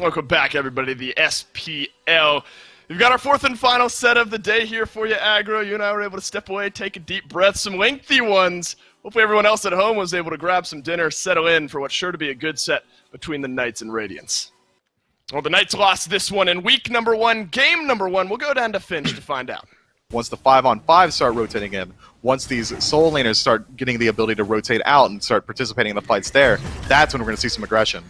Welcome back, everybody, to the SPL. We've got our fourth and final set of the day here for you, Aggro. You and I were able to step away, take a deep breath, some lengthy ones. Hopefully everyone else at home was able to grab some dinner, settle in for what's sure to be a good set between the Knights and Radiance. Well, the Knights lost this one in week number 1, game number 1. We'll go down to Finch to find out. Once the 5-on-5 start rotating in, once these soul laners start getting the ability to rotate out and start participating in the fights there, that's when we're going to see some aggression.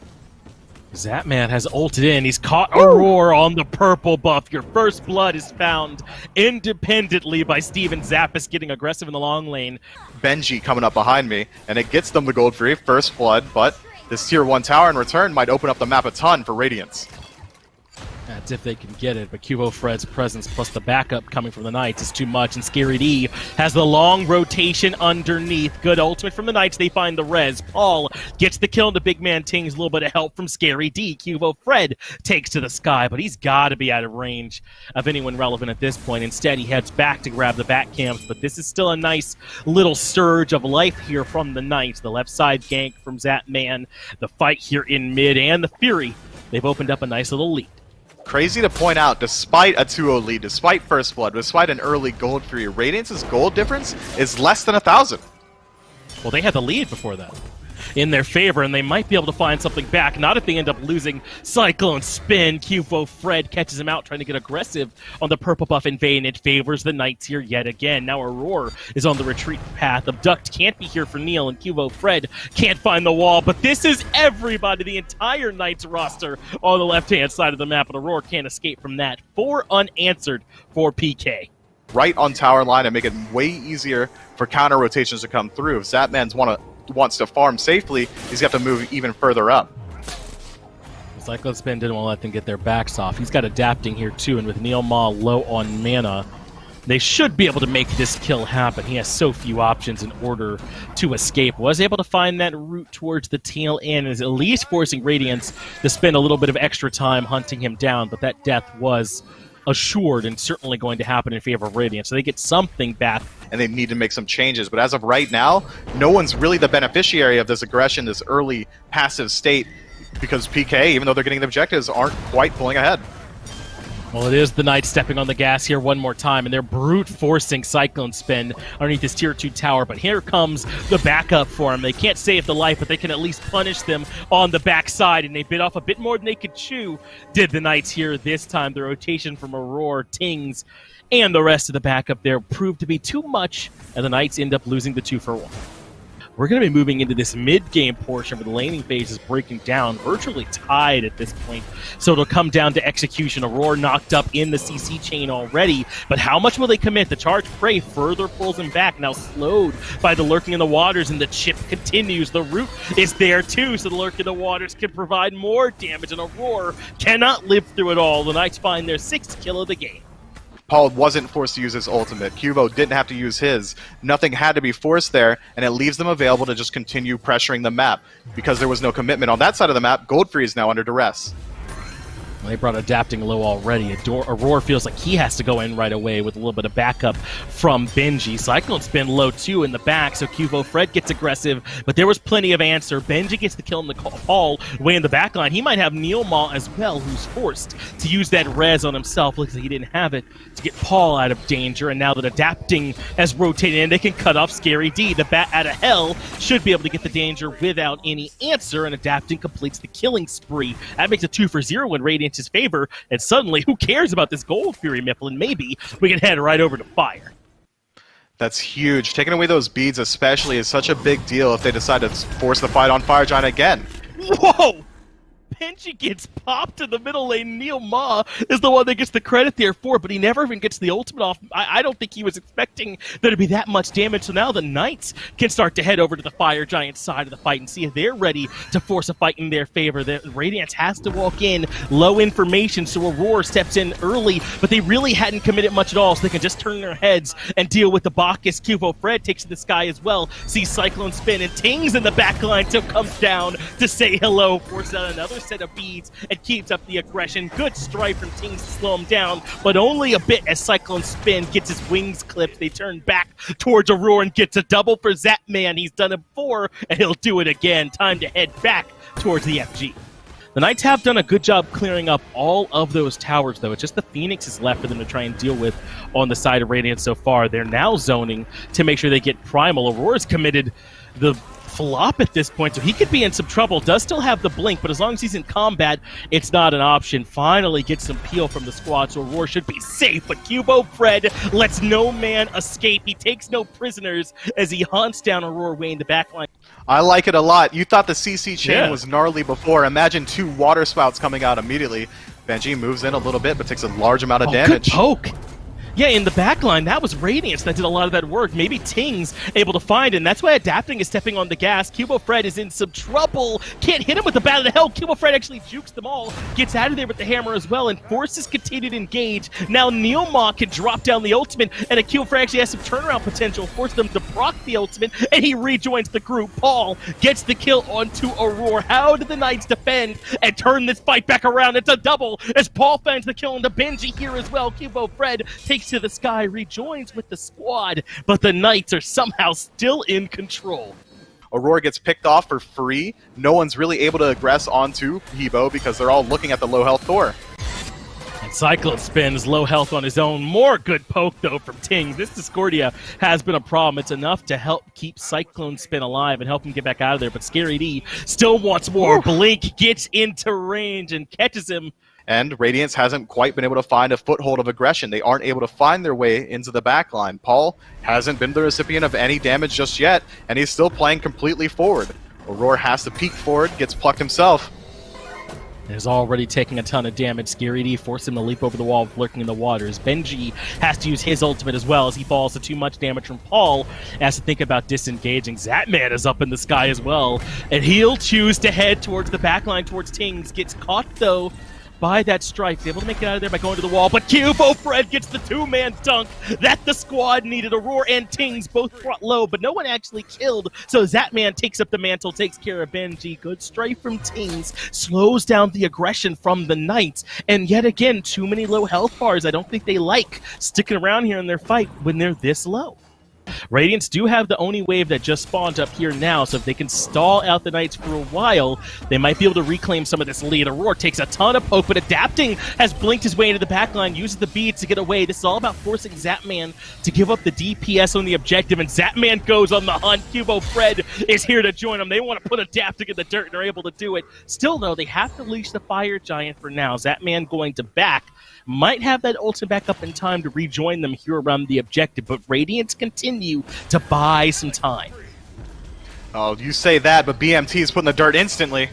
Zatman has ulted in. He's caught Aurora on the purple buff. Your first blood is found independently by Steven Zappis getting aggressive in the long lane. Benji coming up behind me, and it gets them the gold free, first blood, but this tier 1 tower in return might open up the map a ton for Radiance. That's if they can get it, but Cubo Fred's presence plus the backup coming from the Knights is too much, and Scary D has the long rotation underneath. Good ultimate from the Knights, they find the res. Paul gets the kill into Big Man Tings, a little bit of help from Scary D. Cubo Fred takes to the sky, but he's got to be out of range of anyone relevant at this point. Instead, he heads back to grab the back camps, but this is still a nice little surge of life here from the Knights. The left side gank from Zatman, the fight here in mid, and the Fury. They've opened up a nice little lead. Crazy to point out, despite a 2-0 lead, despite first blood, despite an early gold free, Radiance's gold difference is less than 1,000. Well, they had the lead before that in their favor, and they might be able to find something back. Not if they end up losing Cyclone Spin. Cubo Fred catches him out, trying to get aggressive on the purple buff in vain. It favors the Knights here yet again. Now Aurora is on the retreat path. Abduct can't be here for Neil, and Cubo Fred can't find the wall. But this is everybody, the entire Knights roster on the left-hand side of the map, and Aurora can't escape from that. 4 unanswered for PK. Right on tower line and make it way easier for counter rotations to come through. If Zatman's wants to farm safely, he's got to move even further up. Cyclone Spin didn't want to let them get their backs off. He's got adapting here too, and with Neil Ma low on mana, they should be able to make this kill happen. He has so few options in order to escape. Was able to find that route towards the tail end, is at least forcing Radiance to spend a little bit of extra time hunting him down, but that death was assured and certainly going to happen in favor of Radiance. So they get something back. And they need to make some changes. But as of right now, no one's really the beneficiary of this aggression, this early passive state, because PK, even though they're getting the objectives, aren't quite pulling ahead. Well, it is the Knights stepping on the gas here one more time, and they're brute forcing Cyclone Spin underneath this tier 2 tower, but here comes the backup for them. They can't save the life, but they can at least punish them on the backside, and they bit off a bit more than they could chew, did the Knights here this time. The rotation from Aurora, Tings, and the rest of the backup there proved to be too much, and the Knights end up losing the 2-for-1. We're going to be moving into this mid-game portion where the laning phase is breaking down, virtually tied at this point. So it'll come down to execution. Aurora knocked up in the CC chain already, but how much will they commit? The charge prey further pulls him back, now slowed by the lurking in the waters, and the chip continues. The root is there too, so the lurk in the waters can provide more damage, and Aurora cannot live through it all. The Knights find their 6th kill of the game. Paul wasn't forced to use his ultimate. Cubo didn't have to use his. Nothing had to be forced there, and it leaves them available to just continue pressuring the map. Because there was no commitment on that side of the map, Goldfree is now under duress. They brought adapting low already. Aurora feels like he has to go in right away with a little bit of backup from Benji. Cyclone Spin low too in the back, so Cubo Fred gets aggressive, but there was plenty of answer. Benji gets the kill in the Paul way in the back line. He might have Neil Ma as well, who's forced to use that res on himself. Looks like he didn't have it to get Paul out of danger, and now that adapting has rotated in, they can cut off Scary D. The bat out of hell should be able to get the danger without any answer, and adapting completes the killing spree. That makes it 2-for-0 in Radiance his favor, and suddenly, who cares about this Gold Fury Mifflin? Maybe we can head right over to Fire. That's huge. Taking away those beads especially is such a big deal if they decide to force the fight on Fire Giant again. Whoa! Benji gets popped in the middle lane. Neil Ma is the one that gets the credit there for, but he never even gets the ultimate off. I don't think he was expecting there to be that much damage, so now the Knights can start to head over to the Fire Giant side of the fight and see if they're ready to force a fight in their favor. The Radiance has to walk in, low information, so Aurora steps in early, but they really hadn't committed much at all, so they can just turn their heads and deal with the Bacchus. Cubo Fred takes to the sky as well, sees Cyclone Spin, and Tings in the back line still comes down to say hello, forces out another set of beads and keeps up the aggression. Good strike from Tings to slow him down, but only a bit as Cyclone Spin gets his wings clipped. They turn back towards Aurora and gets a double for Zapman. He's done it before, and he'll do it again. Time to head back towards the FG. The Knights have done a good job clearing up all of those towers, though. It's just the Phoenix is left for them to try and deal with on the side of Radiance so far. They're now zoning to make sure they get Primal. Aurora's committed the flop at this point, so he could be in some trouble. Does still have the blink, but as long as he's in combat, it's not an option. Finally gets some peel from the squad, so Aurora should be safe, but Cubo Fred lets no man escape. He takes no prisoners as he hunts down Aurora way in the backline. I like it a lot. You thought the CC chain was gnarly before. Imagine 2 water spouts coming out immediately. Benji moves in a little bit, but takes a large amount of damage. Good poke. Yeah, in the backline, that was Radiance that did a lot of that work. Maybe Ting's able to find it, and that's why Adapting is stepping on the gas. Cubo Fred is in some trouble. Can't hit him with the Bat of the Hell. Cubo Fred actually jukes them all, gets out of there with the hammer as well, and forces continue to engage. Now Neilma can drop down the ultimate, and a Cubo Fred actually has some turnaround potential, force them to proc the ultimate, and he rejoins the group. Paul gets the kill onto Aurora. How did the Knights defend and turn this fight back around? It's a double as Paul finds the kill on the Benji here as well. Cubo Fred takes to the sky, rejoins with the squad, but the Knights are somehow still in control. Aurora gets picked off for free. No one's really able to aggress onto Hebo because they're all looking at the low health Thor. And Cyclone spins low health on his own. More good poke though from Ting. This Discordia has been a problem. It's enough to help keep Cyclone Spin alive and help him get back out of there, but Scary D still wants more. Blink gets into range and catches him. And Radiance hasn't quite been able to find a foothold of aggression. They aren't able to find their way into the backline. Paul hasn't been the recipient of any damage just yet, and he's still playing completely forward. Aurora has to peek forward, gets plucked himself. Is already taking a ton of damage. Scary D forced him to leap over the wall, lurking in the waters. Benji has to use his ultimate as well as he falls to too much damage from Paul. Has to think about disengaging. Zatman is up in the sky as well, and he'll choose to head towards the backline, towards Tings. Gets caught though by that strike. He's able to make it out of there by going to the wall, but Cubo Fred gets the 2-man dunk that the squad needed. Aurora and Tings both brought low, but no one actually killed, so Zatman takes up the mantle, takes care of Benji. Good strike from Tings, slows down the aggression from the Knights, and yet again, too many low health bars. I don't think they like sticking around here in their fight when they're this low. Radiance do have the Oni wave that just spawned up here now, so if they can stall out the Knights for a while, they might be able to reclaim some of this lead. Aurora takes a ton of poke, but Adapting has blinked his way into the backline, uses the beads to get away. This is all about forcing Zatman to give up the DPS on the objective, and Zatman goes on the hunt. Cubo Fred is here to join him. They want to put Adapting in the dirt, and they're able to do it. Still, though, they have to leash the Fire Giant for now. Zatman going to back. Might have that ultimate back up in time to rejoin them here around the objective, but Radiance continue to buy some time. Oh, you say that, but BMT is putting the dirt instantly.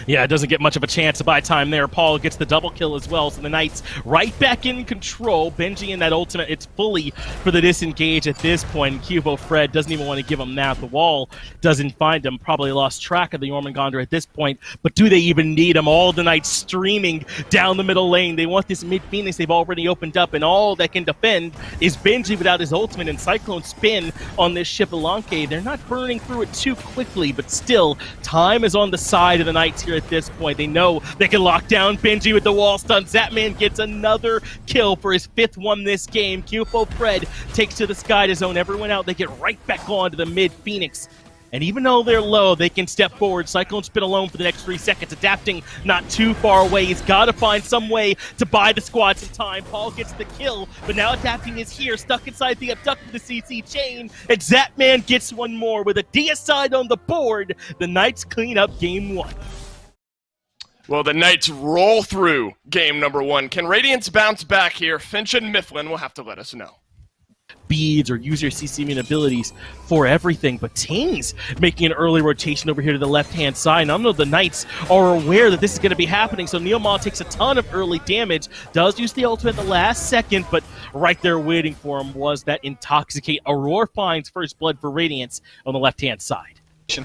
Yeah, it doesn't get much of a chance to buy time there. Paul gets the double kill as well, so the Knights right back in control. Benji in that ultimate, it's fully for the disengage at this point. Cubo Fred doesn't even want to give him that. The wall doesn't find him. Probably lost track of the Jormungandr at this point, but do they even need him? All the Knights streaming down the middle lane. They want this mid-Phoenix they've already opened up, and all that can defend is Benji without his ultimate and Cyclone Spin on this ship Elanke. They're not burning through it too quickly, but still, time is on the side of the Knights here at this point. They know they can lock down Benji with the wall stun. Zatman gets another kill for his 5th one this game. Cubo Fred takes to the sky to zone everyone out. They get right back on to the mid-Phoenix. And even though they're low, they can step forward. Cyclone Spin alone for the next 3 seconds. Adapting not too far away. He's got to find some way to buy the squad some time. Paul gets the kill, but now Adapting is here, stuck inside the abduct of the CC chain. And Zatman gets one more with a deicide on the board. The Knights clean up game 1. Well, the Knights roll through game number 1. Can Radiance bounce back here? Finch and Mifflin will have to let us know. Beads or use your CC immune abilities for everything, but Tings making an early rotation over here to the left-hand side. And I know the Knights are aware that this is going to be happening, so Neilma takes a ton of early damage, does use the ultimate at the last second, but right there waiting for him was that Intoxicate. Aurora finds first blood for Radiance on the left-hand side.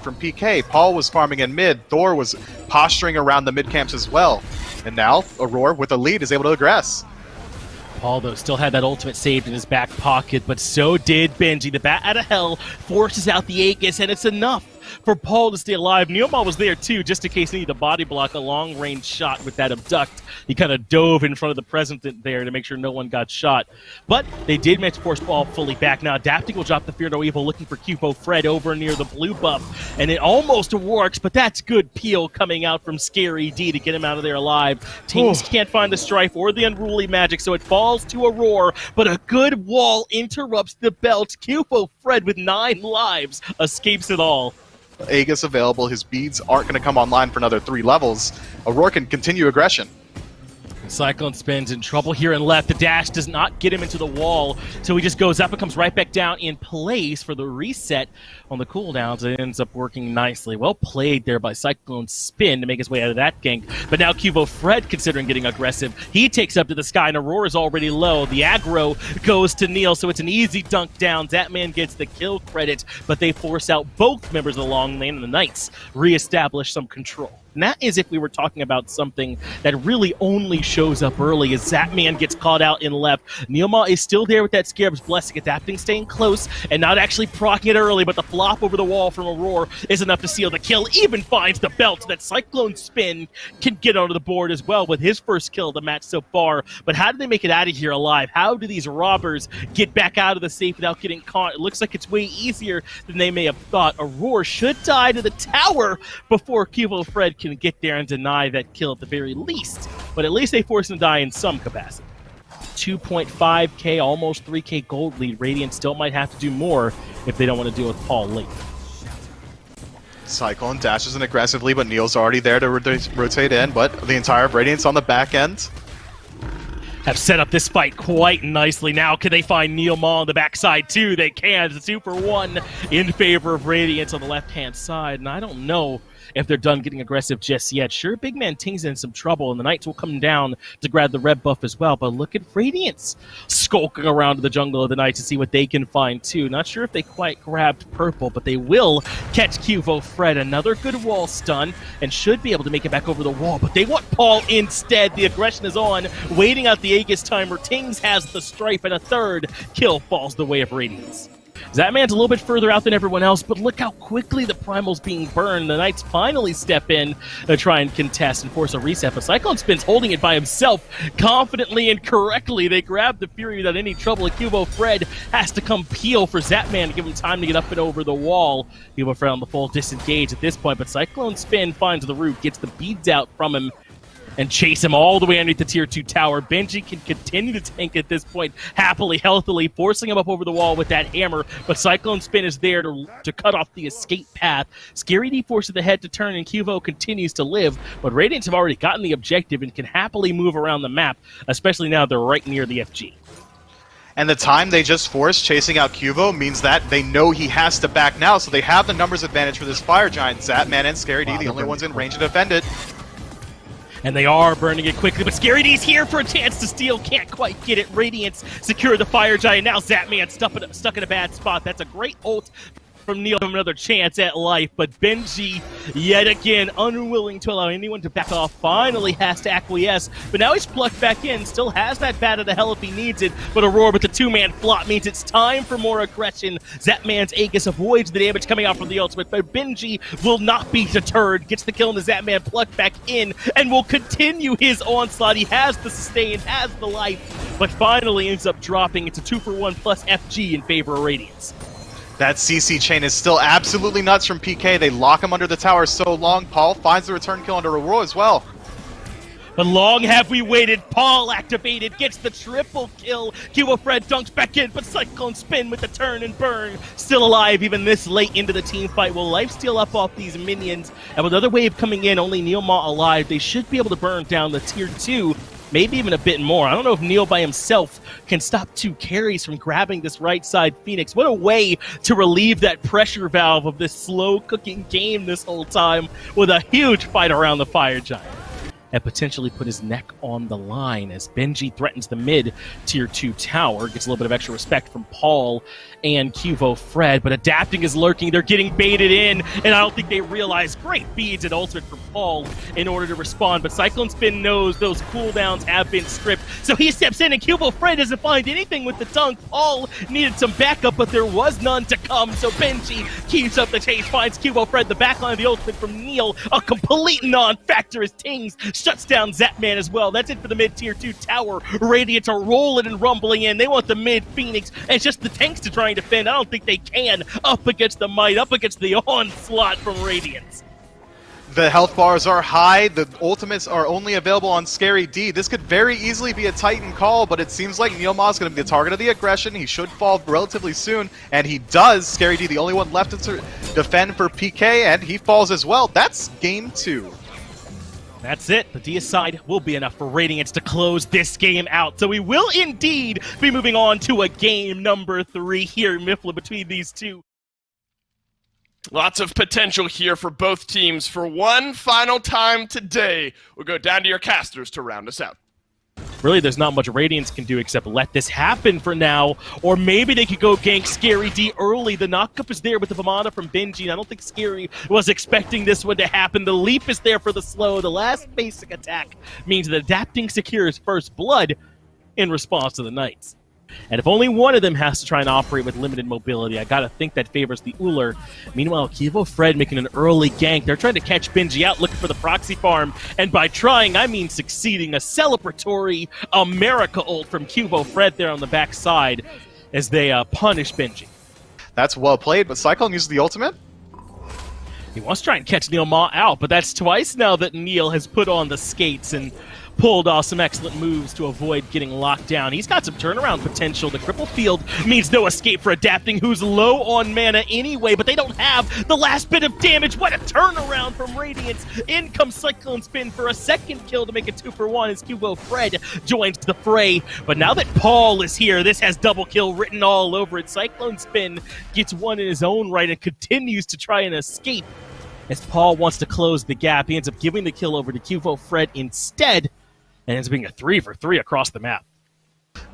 From PK, Paul was farming in mid, Thor was posturing around the mid camps as well, and now Aurora with a lead is able to aggress. Paul, though, still had that ultimate saved in his back pocket, but so did Benji. The Bat out of Hell forces out the Aegis, and it's enough for Paul to stay alive. Neomar was there too, just in case he needed to body block a long-range shot with that abduct. He kind of dove in front of the President there to make sure no one got shot. But they did manage to force Paul fully back. Now Adapting will drop the Fear No Evil, looking for Cupo Fred over near the blue buff. And it almost works, but that's good peel coming out from Scary D to get him out of there alive. Tings can't find the Strife or the Unruly Magic, so it falls to a roar, but a good wall interrupts the belt. Cupo Fred with 9 lives escapes it all. Aegis available, his beads aren't going to come online for another 3 levels. Aurora can continue aggression. Cyclone Spin's in trouble here and left. The dash does not get him into the wall, so he just goes up and comes right back down in place for the reset on the cooldowns. It ends up working nicely. Well played there by Cyclone Spin to make his way out of that gank. But now Cubo Fred, considering getting aggressive, he takes up to the sky, and Aurora's already low. The aggro goes to Neil, so it's an easy dunk down. Zatman gets the kill credit, but they force out both members of the long lane, and the Knights reestablish some control. And that is if we were talking about something that really only shows up early, as Zatman gets caught out in left. Neomar is still there with that Scarab's Blessing, Adapting, staying close, and not actually proccing it early, but the flop over the wall from Aurora is enough to seal the kill. Even finds the belt. That Cyclone Spin can get onto the board as well with his first kill of the match so far. But how do they make it out of here alive? How do these robbers get back out of the safe without getting caught? It looks like it's way easier than they may have thought. Aurora should die to the tower before Cubo Fred can get there and deny that kill at the very least. But at least they force him to die in some capacity. 2.5k, almost 3k gold lead. Radiance still might have to do more if they don't want to deal with Paul late. Cyclone dashes in aggressively, but Neil's already there to rotate in, but the entire Radiance on the back end have set up this fight quite nicely. Now, can they find Neomar on the backside too? They can. It's a 2-for-1 in favor of Radiance on the left-hand side, and I don't know if they're done getting aggressive just yet. Sure, big man Ting's in some trouble, and the Knights will come down to grab the red buff as well, but look at Radiance skulking around the jungle of the Knights to see what they can find too. Not sure if they quite grabbed purple, but they will catch Cuvo Fred. Another good wall stun, and should be able to make it back over the wall, but they want Paul instead. The aggression is on, waiting out the Aegis timer. Tings has the Strife, and a third kill falls the way of Radiance. Zatman's a little bit further out than everyone else, but look how quickly the Primal's being burned. The Knights finally step in to try and contest and force a reset, but Cyclone Spin's holding it by himself confidently and correctly. They grab the Fury without any trouble, and Cubo Fred has to come peel for Zatman to give him time to get up and over the wall. Cubo Fred on the full disengage at this point, but Cyclone Spin finds the root, gets the beads out from him, and chase him all the way underneath the tier 2 tower. Benji can continue to tank at this point, happily, healthily, forcing him up over the wall with that hammer, but Cyclone Spin is there to cut off the escape path. Scary D forces the head to turn, and Cuvo continues to live, but Radiance have already gotten the objective and can happily move around the map, especially now they're right near the FG. And the time they just forced chasing out Cuvo means that they know he has to back now, so they have the numbers advantage for this Fire Giant. Zatman and Scary D, the only ones in range to defend it. And they are burning it quickly, but Scary D's here for a chance to steal. Can't quite get it. Radiance secure the Fire Giant. Now Zatman stuck in a bad spot. That's a great ult from Neil, another chance at life, but Benji, yet again, unwilling to allow anyone to back off, finally has to acquiesce, but now he's plucked back in, still has that bat of the hell if he needs it, but Aurora with the 2-man flop means it's time for more aggression. Zatman's Aegis avoids the damage coming out from the ultimate, but Benji will not be deterred, gets the kill on the Zatman, plucked back in, and will continue his onslaught. He has the sustain, has the life, but finally ends up dropping. It's a 2-for-1 plus FG in favor of Radiance. That CC chain is still absolutely nuts from PK. They lock him under the tower so long. Paul finds the return kill under Aurora as well. But long have we waited. Paul activated, gets the triple kill. Cubo Fred dunks back in, but Cyclone Spin with the turn and burn. Still alive even this late into the team fight. Will life steal up off these minions? And with another wave coming in, only Neomar alive, they should be able to burn down the tier 2. Maybe even a bit more. I don't know if Neil by himself can stop 2 carries from grabbing this right side Phoenix. What a way to relieve that pressure valve of this slow cooking game this whole time with a huge fight around the Fire Giant. and potentially put his neck on the line as Benji threatens the mid tier 2 tower. Gets a little bit of extra respect from Paul and Cuvo Fred, but Adapting is lurking. They're getting baited in, and I don't think they realize great beads and ultimate from Paul in order to respond, but Cyclone Spin knows those cooldowns have been stripped, so he steps in, and Cuvo Fred doesn't find anything with the dunk. Paul needed some backup, but there was none to come, so Benji keeps up the chase, finds Cuvo Fred, the backline of the ultimate from Neil, a complete non-factor as Tings shuts down Zapman as well. That's it for the mid-tier 2 tower. Radiance are rolling and rumbling in. They want the mid-Phoenix. It's just the tanks to try and defend. I don't think they can up against the Might, up against the onslaught from Radiance. The health bars are high. The ultimates are only available on Scary D. This could very easily be a Titan call, but it seems like Neil Ma is going to be the target of the aggression. He should fall relatively soon, and he does. Scary D, the only one left to defend for PK, and he falls as well. That's game 2. That's it. The deicide will be enough for Radiance to close this game out. So we will indeed be moving on to a game number 3 here in Mifflin between these two. Lots of potential here for both teams. For one final time today, we'll go down to your casters to round us out. Really, there's not much Radiance can do except let this happen for now, or maybe they could go gank Scary D early. The knockup is there with the Vamana from Benji, and I don't think Scary was expecting this one to happen. The leap is there for the slow. The last basic attack means that Adapting secures first blood in response to the Knights. And if only one of them has to try and operate with limited mobility, I gotta think that favors the Uller. Meanwhile, Cuvo Fred making an early gank. They're trying to catch Benji out, looking for the proxy farm. And by trying, I mean succeeding. A celebratory America ult from Cuvo Fred there on the backside as they punish Benji. That's well played, but Cyclone uses the ultimate. He wants to try and catch Neil Ma out, but that's twice now that Neil has put on the skates and pulled off some excellent moves to avoid getting locked down. He's got some turnaround potential. The cripple field means no escape for Adapting, who's low on mana anyway, but they don't have the last bit of damage. What a turnaround from Radiance. In comes Cyclone Spin for a second kill to make it 2 for 1 as Cuvo Fred joins the fray. But now that Paul is here, this has double kill written all over it. Cyclone Spin gets one in his own right and continues to try and escape. As Paul wants to close the gap, he ends up giving the kill over to Cuvo Fred instead, and ends up being a 3 for 3 across the map.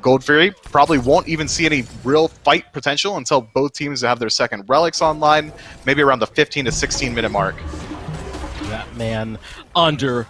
Gold Fury probably won't even see any real fight potential until both teams have their second relics online, maybe around the 15 to 16 minute mark. That man under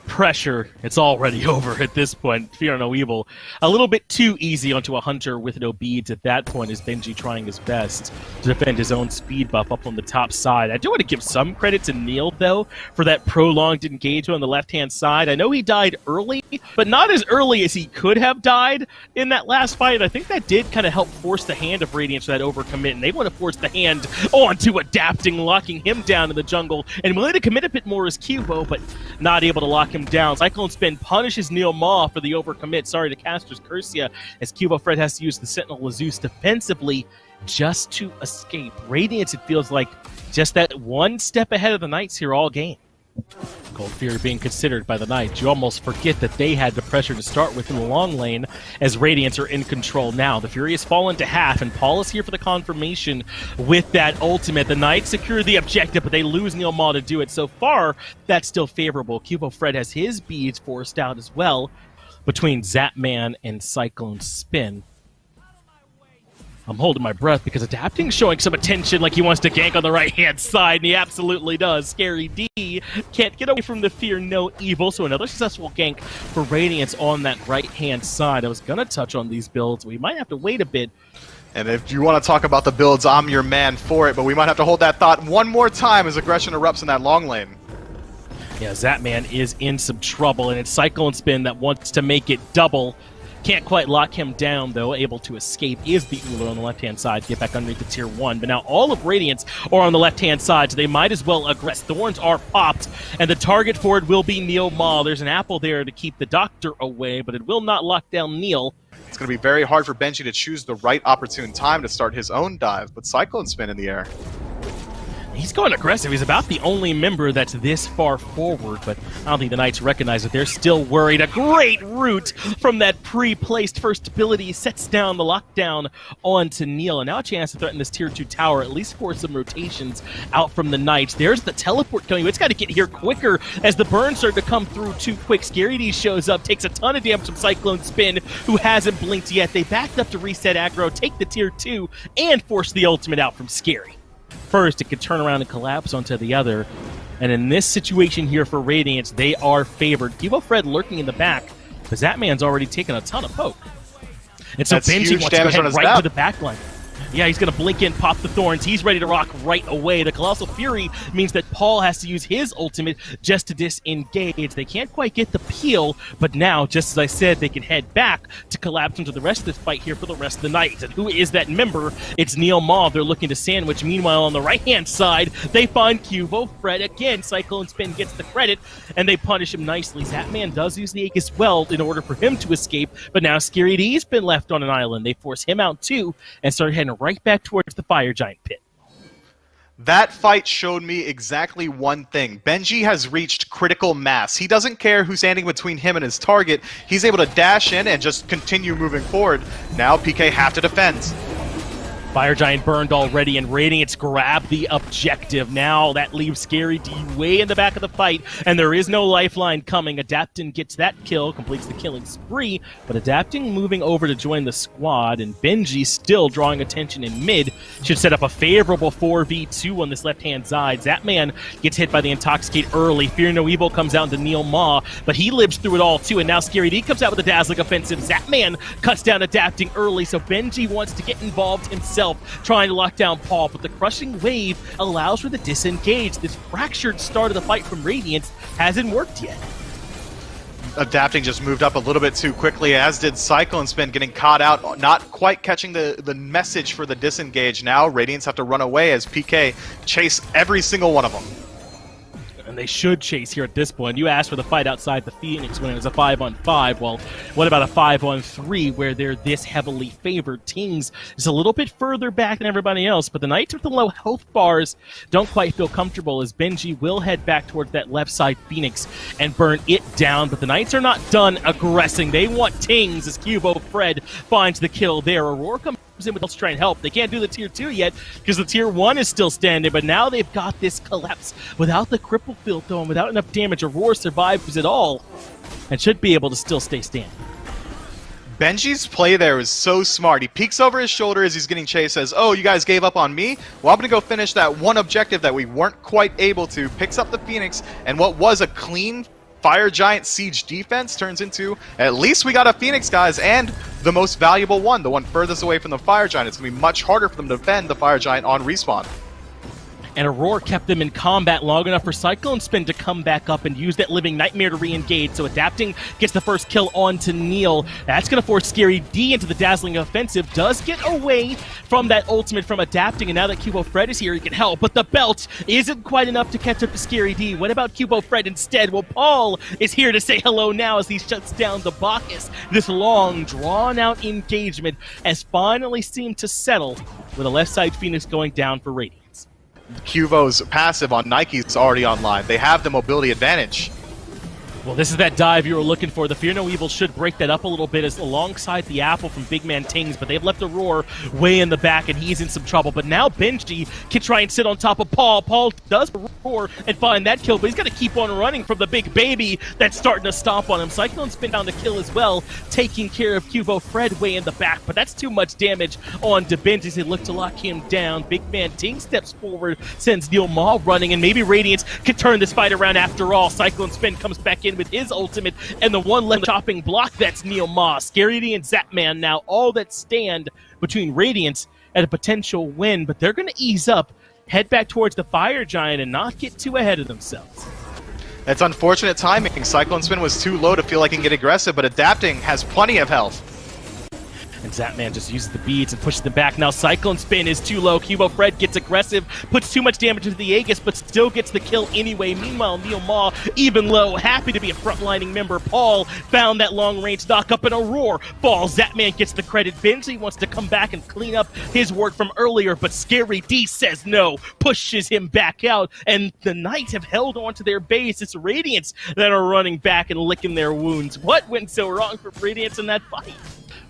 pressure. It's already over at this point. Fear no evil. A little bit too easy onto a hunter with no beads at that point is Benji trying his best to defend his own speed buff up on the top side. I do want to give some credit to Neil, though, for that prolonged engagement on the left-hand side. I know he died early, but not as early as he could have died in that last fight. I think that did kind of help force the hand of Radiance for that overcommit, and they want to force the hand onto Adapting, locking him down in the jungle, and willing to commit a bit more as Cubo, but not able to lock him down. Cyclone Spin punishes Neil Ma for the overcommit. Sorry to casters Cursia, as Cubo Fred has to use the Sentinel Zeus defensively just to escape. Radiance, it feels like, just that one step ahead of the Knights here all game. Gold Fury being considered by the Knights. You almost forget that they had the pressure to start with in the long lane, as Radiance are in control now. The Fury has fallen to half, and Paul is here for the confirmation with that ultimate. The Knights secure the objective, but they lose Neil Ma to do it. So far, that's still favorable. Cubo Fred has his beads forced out as well between Zapman and Cyclone Spin. I'm holding my breath because Adapting's showing some attention, like he wants to gank on the right-hand side, and he absolutely does. Scary D can't get away from the Fear No Evil, so another successful gank for Radiance on that right-hand side. I was going to touch on these builds. We might have to wait a bit. And if you want to talk about the builds, I'm your man for it, but we might have to hold that thought one more time as aggression erupts in that long lane. Yeah, Zapman is in some trouble, and it's Cyclone Spin that wants to make it double. Can't quite lock him down, though. Able to escape is the Uller on the left-hand side. Get back underneath the tier 1. But now all of Radiance are on the left-hand side, so they might as well aggress. Thorns are popped, and the target for it will be Neil Ma. There's an apple there to keep the Doctor away, but it will not lock down Neil. It's going to be very hard for Benji to choose the right opportune time to start his own dive, but Cyclone Spin in the air. He's going aggressive. He's about the only member that's this far forward, but I don't think the Knights recognize that they're still worried. A great root from that pre-placed first ability sets down the lockdown onto Neil, and now a chance to threaten this tier 2 tower, at least for some rotations out from the Knights. There's the teleport coming. It's got to get here quicker as the burns start to come through too quick. Scary D shows up, takes a ton of damage from Cyclone Spin, who hasn't blinked yet. They backed up to reset aggro, take the tier 2, and force the ultimate out from Scary. First, it could turn around and collapse onto the other. And in this situation here for Radiance, they are favored. Cubo Fred lurking in the back, because that man's already taken a ton of poke. And so Benji wants to go ahead right to the back line. Yeah, he's going to blink in, pop the Thorns. He's ready to rock right away. The Colossal Fury means that Paul has to use his ultimate just to disengage. They can't quite get the peel, but now, just as I said, they can head back to collapse into the rest of this fight here for the rest of the night. And who is that member? It's Neil Maw. They're looking to sandwich. Meanwhile, on the right-hand side, they find Cubo Fred again. Cyclone Spin gets the credit, and they punish him nicely. Zatman does use the Ache as well in order for him to escape, but now Scary D's been left on an island. They force him out too, and start heading right back towards the Fire Giant pit. That fight showed me exactly one thing. Benji has reached critical mass. He doesn't care who's standing between him and his target. He's able to dash in and just continue moving forward. Now PK have to defend. Fire Giant burned already, and Radiance grab the objective. Now that leaves Scary D way in the back of the fight, and there is no lifeline coming. Adaptin gets that kill, completes the killing spree, but Adaptin moving over to join the squad, and Benji still drawing attention in mid. Should set up a favorable 4v2 on this left-hand side. Zatman gets hit by the Intoxicate early. Fear No Evil comes out into Neil Maw, but he lives through it all too, and now Scary D comes out with a dazzling offensive. Zatman cuts down Adapting early, so Benji wants to get involved himself, trying to lock down Paul, but the crushing wave allows for the disengage. This fractured start of the fight from Radiance hasn't worked yet. Adapting just moved up a little bit too quickly, as did Cyclone Spin, getting caught out, not quite catching the message for the disengage. Now Radiance have to run away as PK chase every single one of them. And they should chase here at this point. You asked for the fight outside the Phoenix when it was a 5-on-5. Well, what about a 5-on-3 where they're this heavily favored? Tings is a little bit further back than everybody else, but the Knights with the low health bars don't quite feel comfortable, as Benji will head back towards that left side Phoenix and burn it down. But the Knights are not done aggressing. They want Tings as Cubo Fred finds the kill there. Aurora comes in with, let's try and help. They can't do the tier 2 yet because the tier 1 is still standing, but now they've got this collapse without the cripple field though, and without enough damage. Aurora survives it all and should be able to still stay standing. Benji's play there is so smart. He peeks over his shoulder as he's getting chased, says, oh, you guys gave up on me? Well, I'm going to go finish that one objective that we weren't quite able to. Picks up the Phoenix, and what was a clean Fire Giant siege defense turns into, at least we got a Phoenix, guys, and the most valuable one, the one furthest away from the Fire Giant. It's going to be much harder for them to defend the Fire Giant on respawn. And Aurora kept them in combat long enough for Cyclone Spin to come back up and use that Living Nightmare to re-engage. So Adapting gets the first kill onto Neil. That's going to force Scary D into the dazzling offensive. Does get away from that ultimate from Adapting, and now that Cubo Fred is here, he can help. But the belt isn't quite enough to catch up to Scary D. What about Cubo Fred instead? Well, Paul is here to say hello now as he shuts down the Bacchus. This long, drawn-out engagement has finally seemed to settle, with a left side Phoenix going down for Radiance. Cubo's passive on Nike's already online. They have the mobility advantage. Well, this is that dive you were looking for. The Fear No Evil should break that up a little bit as alongside the Apple from Big Man Tings, but they've left Aurora way in the back, and he's in some trouble. But now Benji can try and sit on top of Paul. Paul does roar and find that kill, but he's got to keep on running from the big baby that's starting to stomp on him. Cyclone Spin down to kill as well, taking care of Cubo Fred way in the back, but that's too much damage on to Benji as they look to lock him down. Big Man Ting steps forward, sends Neil Maw running, and maybe Radiance can turn this fight around after all. Cyclone Spin comes back in with his ultimate, and the one left chopping block, that's Neil Maw. Scary D and Zapman now all that stand between Radiance and a potential win, but they're going to ease up, head back towards the Fire Giant, and not get too ahead of themselves. That's unfortunate timing. Cyclone Spin was too low to feel like he can get aggressive, but Adapting has plenty of health. and Zapman just uses the beads and pushes them back. Now Cyclone Spin is too low. Cubo Fred gets aggressive, puts too much damage into the Aegis, but still gets the kill anyway. Meanwhile, Neo Ma, even low, happy to be a frontlining member. Paul found that long-range knock-up in a roar. Falls. Zapman gets the credit. Benji wants to come back and clean up his work from earlier, but Scary D says no, pushes him back out, and the Knights have held on to their base. It's Radiance that are running back and licking their wounds. What went so wrong for Radiance in that fight?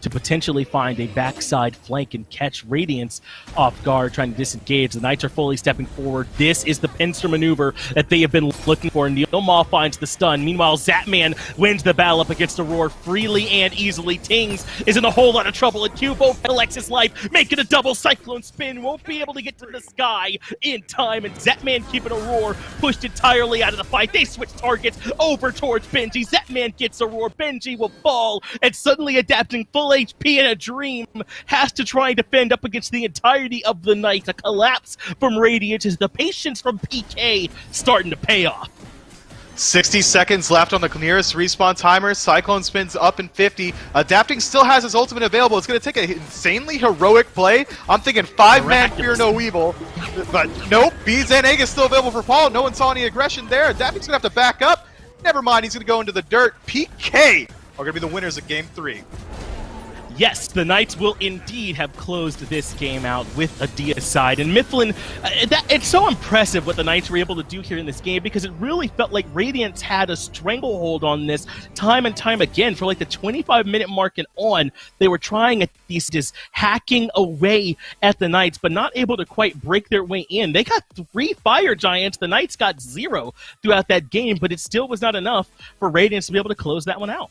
To potentially find a backside flank and catch Radiance off guard, trying to disengage. The Knights are fully stepping forward. This is the pincer maneuver that they have been looking for. Neo Ma finds the stun. Meanwhile, Zapman wins the battle up against Aurora freely and easily. Tings is in a whole lot of trouble, and Cubo collects his life, making a double Cyclone Spin. Won't be able to get to the sky in time, and Zapman keeping Aurora pushed entirely out of the fight. They switch targets over towards Benji. Zapman gets Aurora. Benji will fall, and suddenly adapting full HP in a dream, has to try and defend up against the entirety of the night. A collapse from Radiance is the patience from PK starting to pay off. 60 seconds left on the nearest respawn timer. Cyclone Spin's up in 50. Adapting still has his ultimate available. It's going to take an insanely heroic play. I'm thinking 5-man Fear No Evil. But nope, Beads and Aegis still available for Paul. No one saw any aggression there. Adapting's going to have to back up. Never mind, he's going to go into the dirt. PK are going to be the winners of Game 3. Yes, the Knights will indeed have closed this game out with a deicide. And Mifflin, it's so impressive what the Knights were able to do here in this game, because it really felt like Radiance had a stranglehold on this time and time again. For like the 25-minute mark and on, they were trying at least just hacking away at the Knights, but not able to quite break their way in. They got 3 Fire Giants. The Knights got 0 throughout that game, but it still was not enough for Radiance to be able to close that one out.